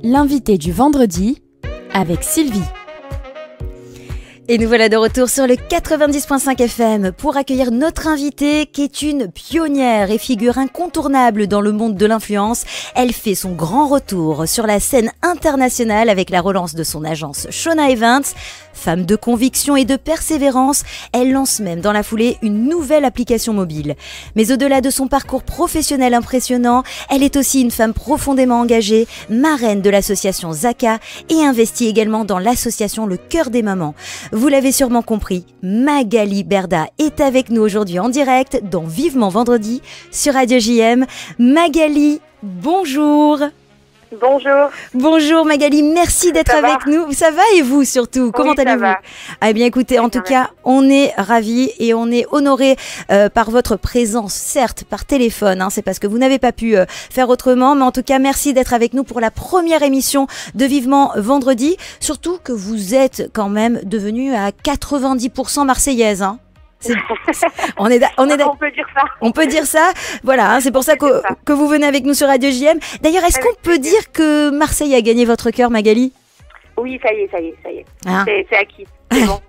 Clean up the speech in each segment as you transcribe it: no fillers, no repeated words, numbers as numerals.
L'invité du vendredi avec Sylvie. Et nous voilà de retour sur le 90.5 FM pour accueillir notre invitée qui est une pionnière et figure incontournable dans le monde de l'influence. Elle fait son grand retour sur la scène internationale avec la relance de son agence Shona Events. Femme de conviction et de persévérance, elle lance même dans la foulée une nouvelle application mobile. Mais au-delà de son parcours professionnel impressionnant, elle est aussi une femme profondément engagée, marraine de l'association Zaka et investie également dans l'association Le Cœur des Mamans. Vous l'avez sûrement compris, Magali Berda est avec nous aujourd'hui en direct dans Vivement Vendredi sur Radio JM. Magali, bonjour. Bonjour. Bonjour Magali, merci d'être avec nous. Ça va et vous surtout? Comment allez-vous? Ah bien écoutez, en tout cas, on est ravis et on est honorés par votre présence, certes par téléphone, c'est parce que vous n'avez pas pu faire autrement, mais en tout cas, merci d'être avec nous pour la première émission de Vivement Vendredi, surtout que vous êtes quand même devenue à 90% marseillaise. On peut dire ça. On peut dire ça. Voilà, c'est pour ça que vous venez avec nous sur Radio JM. D'ailleurs, est-ce qu'on peut dire que Marseille a gagné votre cœur, Magali? Oui, ça y est. C'est acquis. C'est bon.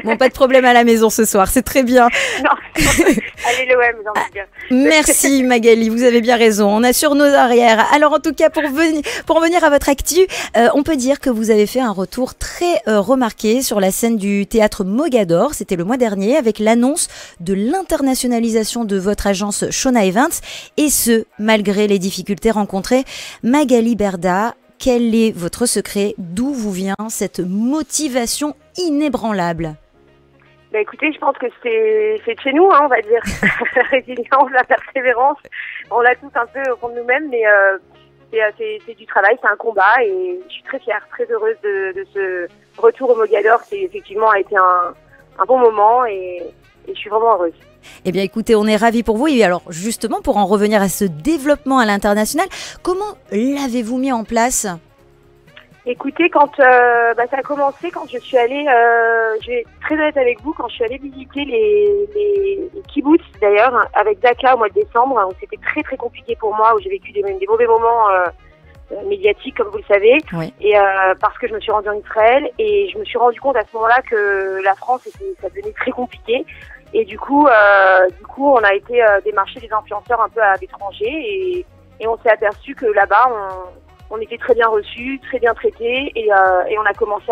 Bon, pas de problème à la maison ce soir, c'est très bien. Non, allez l'OM, j'ai envie de dire. Merci Magali, vous avez bien raison, on assure nos arrières. Alors en tout cas, pour venir à votre actu, on peut dire que vous avez fait un retour très remarqué sur la scène du théâtre Mogador. C'était le mois dernier avec l'annonce de l'internationalisation de votre agence Shona Events, et ce, malgré les difficultés rencontrées. Magali Berda, quel est votre secret? D'où vous vient cette motivation inébranlable? Écoutez, je pense que c'est de chez nous, on va dire. La résilience, la persévérance, on l'a tous un peu au fond de nous-mêmes, mais c'est du travail, c'est un combat, et je suis très fière, très heureuse de ce retour au Mogador qui effectivement a été un bon moment, et je suis vraiment heureuse. Eh bien écoutez, on est ravis pour vous. Et alors justement, pour en revenir à ce développement à l'international, comment l'avez-vous mis en place? Écoutez, quand ça a commencé, quand je suis allée, je vais être très honnête avec vous, quand je suis allée visiter les kibboutz d'ailleurs, avec Zaka au mois de décembre, où c'était très très compliqué pour moi, où j'ai vécu des mauvais moments médiatiques, comme vous le savez, oui. Et parce que je me suis rendue en Israël, et je me suis rendu compte à ce moment-là que la France, ça devenait très compliqué. Et du coup, on a été démarcher des influenceurs un peu à l'étranger, et on s'est aperçu que là-bas, on était très bien reçus, très bien traités, et on a commencé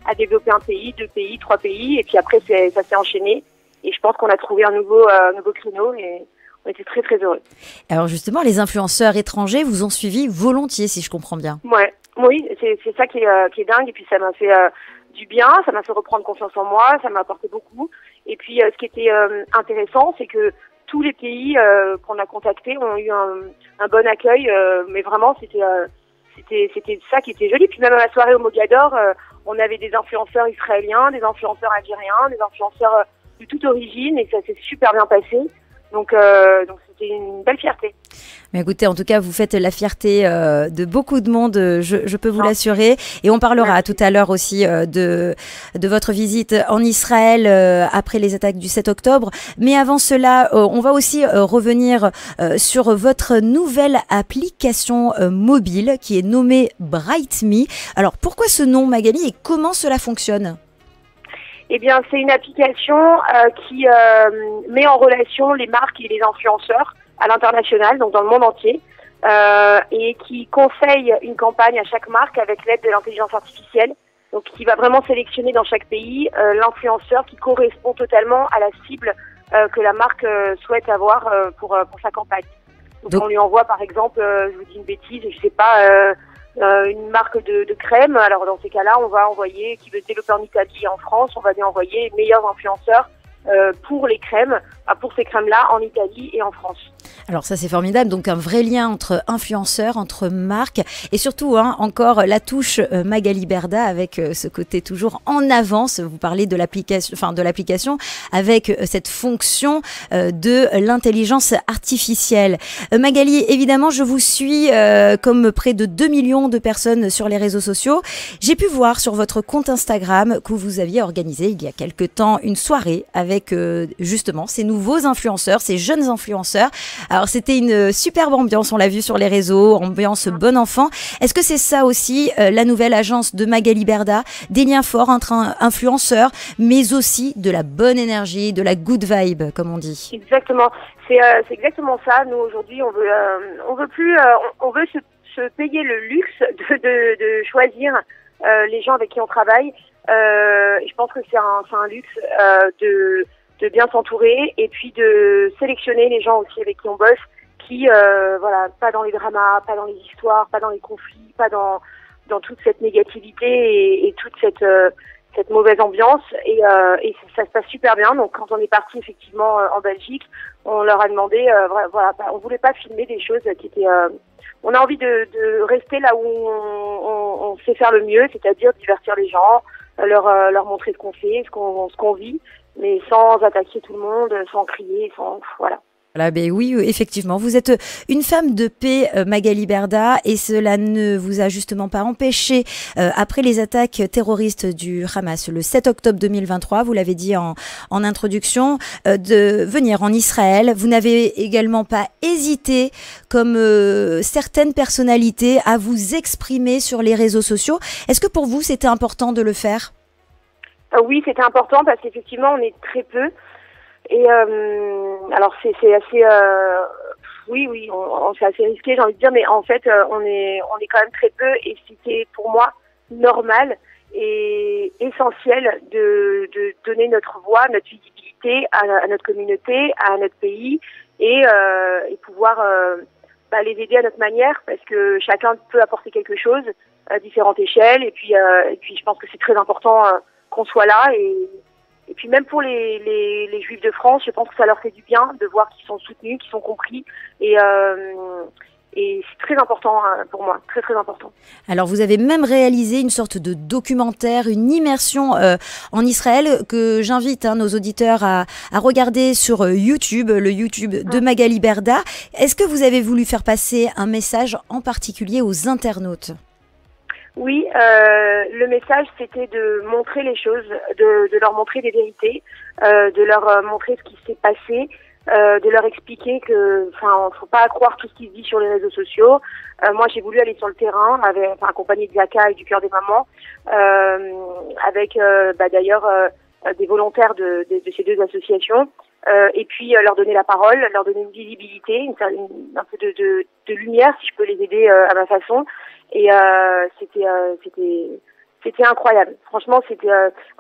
à développer un pays, 2 pays, 3 pays, et puis après, ça s'est enchaîné. Et je pense qu'on a trouvé un nouveau créneau, et on était très très heureux. Alors justement, les influenceurs étrangers vous ont suivi volontiers, si je comprends bien. Ouais, oui, c'est ça qui est dingue, et puis ça m'a fait du bien, ça m'a fait reprendre confiance en moi, ça m'a apporté beaucoup. Et puis ce qui était intéressant, c'est que tous les pays qu'on a contactés ont eu un bon accueil, mais vraiment c'était ça qui était joli. Puis même à la soirée au Mogador, on avait des influenceurs israéliens, des influenceurs algériens, des influenceurs de toute origine, et ça s'est super bien passé. Donc c'était une belle fierté. Mais écoutez, en tout cas, vous faites la fierté de beaucoup de monde, je peux vous l'assurer. Et on parlera tout à l'heure aussi de votre visite en Israël après les attaques du 7 octobre. Mais avant cela, on va aussi revenir sur votre nouvelle application mobile qui est nommée BrightMe. Alors, pourquoi ce nom, Magali, et comment cela fonctionne ? Eh bien, c'est une application qui met en relation les marques et les influenceurs à l'international, donc dans le monde entier, et qui conseille une campagne à chaque marque avec l'aide de l'intelligence artificielle, donc qui va vraiment sélectionner dans chaque pays l'influenceur qui correspond totalement à la cible que la marque souhaite avoir pour sa campagne. Donc on lui envoie par exemple, je vous dis une bêtise, je sais pas, une marque de crème. Alors dans ces cas-là, on va envoyer, qui veut se développer en Italie et en France, on va lui envoyer les meilleurs influenceurs pour les crèmes, pour ces crèmes-là en Italie et en France. Alors ça c'est formidable, donc un vrai lien entre influenceurs, entre marques, et surtout encore la touche Magali Berda avec ce côté toujours en avance. Vous parlez de l'application avec cette fonction de l'intelligence artificielle. Magali, évidemment je vous suis comme près de 2 millions de personnes sur les réseaux sociaux. J'ai pu voir sur votre compte Instagram que vous aviez organisé il y a quelque temps une soirée avec avec justement ces nouveaux influenceurs, ces jeunes influenceurs. Alors c'était une superbe ambiance, on l'a vu sur les réseaux, ambiance bon enfant. Est-ce que c'est ça aussi la nouvelle agence de Magali Berda, des liens forts entre influenceurs, mais aussi de la bonne énergie, de la good vibe, comme on dit? Exactement, c'est exactement ça. Nous aujourd'hui, on veut plus, on veut se payer le luxe de choisir les gens avec qui on travaille. Je pense que c'est un luxe de bien s'entourer et puis de sélectionner les gens aussi avec qui on bosse, qui voilà, pas dans les dramas, pas dans les histoires, pas dans les conflits, pas dans toute cette négativité et toute cette mauvaise ambiance et ça se passe super bien. Donc quand on est parti effectivement en Belgique, on leur a demandé voilà, on voulait pas filmer des choses qui étaient on a envie de rester là où on sait faire le mieux, c'est-à-dire divertir les gens, leur montrer ce qu'on fait, ce qu'on vit, mais sans attaquer tout le monde, sans crier, sans voilà. Voilà, ben oui, effectivement, vous êtes une femme de paix, Magali Berda, et cela ne vous a justement pas empêché, après les attaques terroristes du Hamas le 7 octobre 2023, vous l'avez dit en introduction, de venir en Israël. Vous n'avez également pas hésité, comme certaines personnalités, à vous exprimer sur les réseaux sociaux. Est-ce que pour vous, c'était important de le faire? Oui, c'était important parce qu'effectivement, on est très peu. Et alors c'est assez oui c'est assez risqué, j'ai envie de dire, mais en fait on est quand même très peu et c'était pour moi normal et essentiel de donner notre voix, notre visibilité à notre communauté, à notre pays et pouvoir les aider à notre manière parce que chacun peut apporter quelque chose à différentes échelles et puis je pense que c'est très important qu'on soit là et puis même pour les Juifs de France, je pense que ça leur fait du bien de voir qu'ils sont soutenus, qu'ils sont compris. Et c'est très important pour moi, très très important. Alors vous avez même réalisé une sorte de documentaire, une immersion en Israël que j'invite nos auditeurs à regarder sur YouTube, le YouTube de Magali Berda. Est-ce que vous avez voulu faire passer un message en particulier aux internautes ? Oui, le message c'était de montrer les choses, de leur montrer des vérités, de leur montrer ce qui s'est passé, de leur expliquer que, faut pas croire tout ce qui se dit sur les réseaux sociaux. Moi, j'ai voulu aller sur le terrain, accompagnée de Zaka et du Cœur des Mamans, avec d'ailleurs des volontaires de ces deux associations, et puis leur donner la parole, leur donner une visibilité, un peu de lumière, si je peux les aider à ma façon. Et c'était incroyable. Franchement,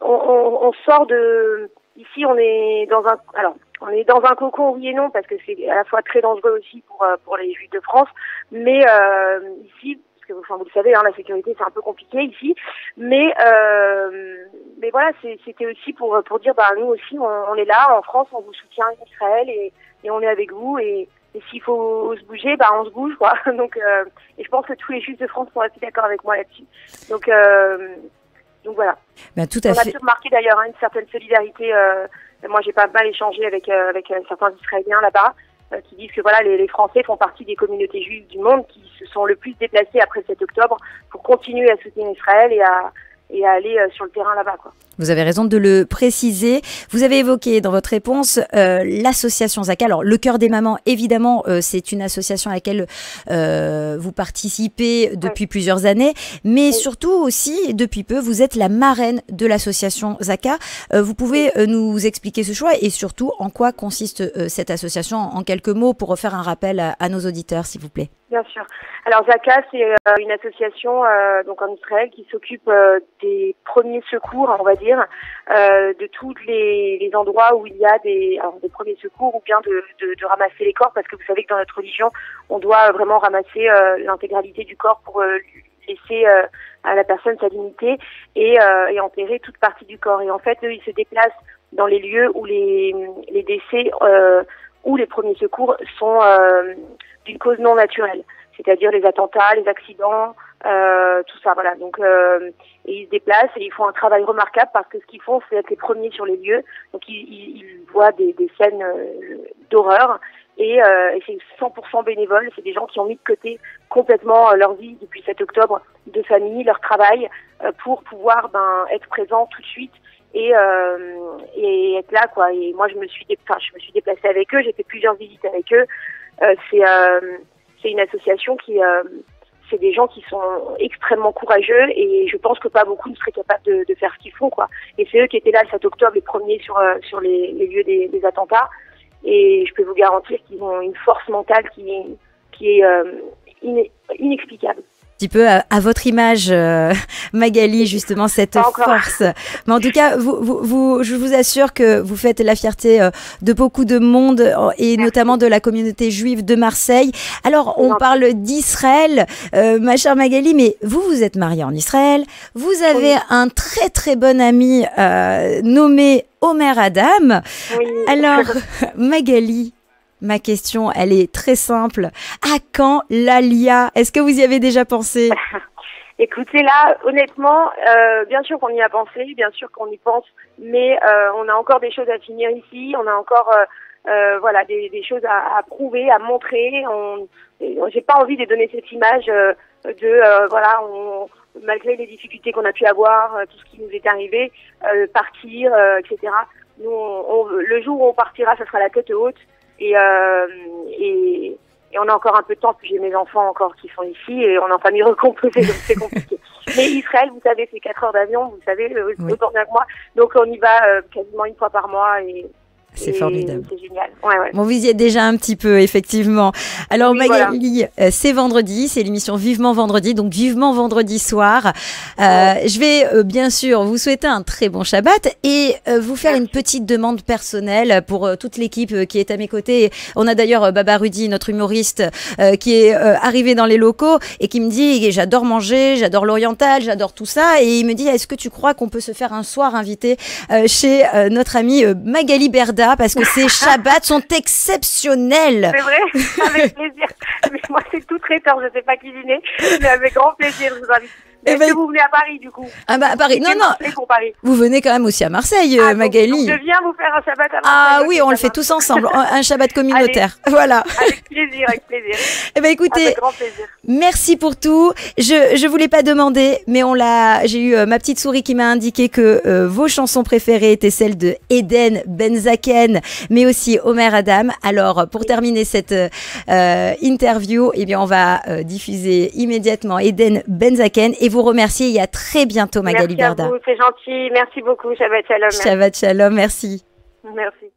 on sort de ici, on est dans un cocon, oui et non, parce que c'est à la fois très dangereux aussi pour les Juifs de France, mais ici, parce que vous le savez, la sécurité c'est un peu compliqué ici, mais voilà, c'était aussi pour dire nous aussi on est là en France, on vous soutient Israël et on est avec vous et s'il faut se bouger, on se bouge, quoi. Donc, et je pense que tous les Juifs de France sont assez d'accord avec moi là-dessus. Donc voilà. Tout à fait. On a pu remarquer d'ailleurs une certaine solidarité. Moi, j'ai pas mal échangé avec certains Israéliens là-bas qui disent que voilà, les Français font partie des communautés juives du monde qui se sont le plus déplacés après 7 octobre pour continuer à soutenir Israël et à aller sur le terrain là-bas, quoi. Vous avez raison de le préciser. Vous avez évoqué dans votre réponse l'association Zaka. Alors, le Cœur des Mamans, évidemment, c'est une association à laquelle vous participez depuis plusieurs années, mais surtout aussi, depuis peu, vous êtes la marraine de l'association Zaka. Vous pouvez nous expliquer ce choix et surtout en quoi consiste cette association en quelques mots pour refaire un rappel à nos auditeurs, s'il vous plaît. Bien sûr. Alors Zaka, c'est une association donc en Israël qui s'occupe des premiers secours, on va dire, de tous les endroits où il y a des premiers secours ou bien de ramasser les corps, parce que vous savez que dans notre religion, on doit vraiment ramasser l'intégralité du corps pour laisser à la personne sa dignité et enterrer toute partie du corps. Et en fait, eux, ils se déplacent dans les lieux où les décès ou les premiers secours sont d'une cause non naturelle, c'est-à-dire les attentats, les accidents, tout ça, voilà. Donc, et ils se déplacent et ils font un travail remarquable parce que ce qu'ils font, c'est être les premiers sur les lieux. Donc, ils voient des scènes d'horreur et c'est 100% bénévole. C'est des gens qui ont mis de côté complètement leur vie depuis 7 octobre, de famille, leur travail, pour pouvoir être présents tout de suite et être là, quoi. Et moi, je me suis déplacée avec eux. J'ai fait plusieurs visites avec eux. C'est une association c'est des gens qui sont extrêmement courageux et je pense que pas beaucoup ne seraient capables de faire ce qu'ils font, quoi. Et c'est eux qui étaient là le 7 octobre, les premiers sur les lieux des attentats. Et je peux vous garantir qu'ils ont une force mentale qui est inexplicable. Petit peu à votre image, Magali, justement, cette force. Mais en tout cas, je vous assure que vous faites la fierté de beaucoup de monde et notamment de la communauté juive de Marseille. Alors, on parle d'Israël, ma chère Magali, mais vous êtes mariée en Israël. Vous avez un très, très bon ami nommé Omer Adam. Oui. Alors, Magali, ma question, elle est très simple. À quand l'Alia? Est-ce que vous y avez déjà pensé? Écoutez, là, honnêtement, bien sûr qu'on y a pensé, bien sûr qu'on y pense, mais on a encore des choses à finir ici, on a encore voilà, des choses à prouver, à montrer. J'ai pas envie de donner cette image voilà, malgré les difficultés qu'on a pu avoir, tout ce qui nous est arrivé, partir, etc. Nous, le jour où on partira, ça sera la tête haute. Et on a encore un peu de temps, puis j'ai mes enfants encore qui sont ici, et on est en famille recomposée, donc c'est compliqué. Mais Israël, vous savez, c'est 4 heures d'avion, vous savez, autant bien que moi. Donc on y va quasiment une fois par mois, et c'est formidable. C'est génial. Ouais. Bon, vous y êtes déjà un petit peu, effectivement. Alors, oui, Magali, voilà. C'est vendredi, c'est l'émission Vivement Vendredi, donc vivement vendredi soir. Je vais, bien sûr, vous souhaiter un très bon Shabbat et vous faire une petite demande personnelle pour toute l'équipe qui est à mes côtés. On a d'ailleurs Baba Rudy, notre humoriste, qui est arrivé dans les locaux et qui me dit, j'adore manger, j'adore l'oriental, j'adore tout ça. Et il me dit, est-ce que tu crois qu'on peut se faire un soir invité chez notre amie Magali Berda? Parce que ces Shabbats sont exceptionnels. C'est vrai, avec plaisir. Mais moi, c'est tout traiteur, je ne sais pas cuisiner, mais avec grand plaisir, je vous invite. Est-ce que vous venez à Paris, du coup? Ah bah à Paris, non. Pour Paris. Vous venez quand même aussi à Marseille, Magali. Donc je viens vous faire un Shabbat à Marseille. Ah oui, on le fait tous ensemble, un Shabbat communautaire. Allez, voilà. Avec plaisir, avec plaisir. Eh ben écoutez, avec grand plaisir. Merci pour tout. Je vous l'ai pas demandé, mais j'ai eu ma petite souris qui m'a indiqué que vos chansons préférées étaient celles de Eden Benzaken, mais aussi Omer Adam. Alors pour terminer cette interview, eh bien on va diffuser immédiatement Eden Benzaken et vous remercier et à très bientôt, Magali Berda. Merci à vous, c'est gentil. Merci beaucoup. Shabbat shalom. Shabbat shalom, merci. Merci.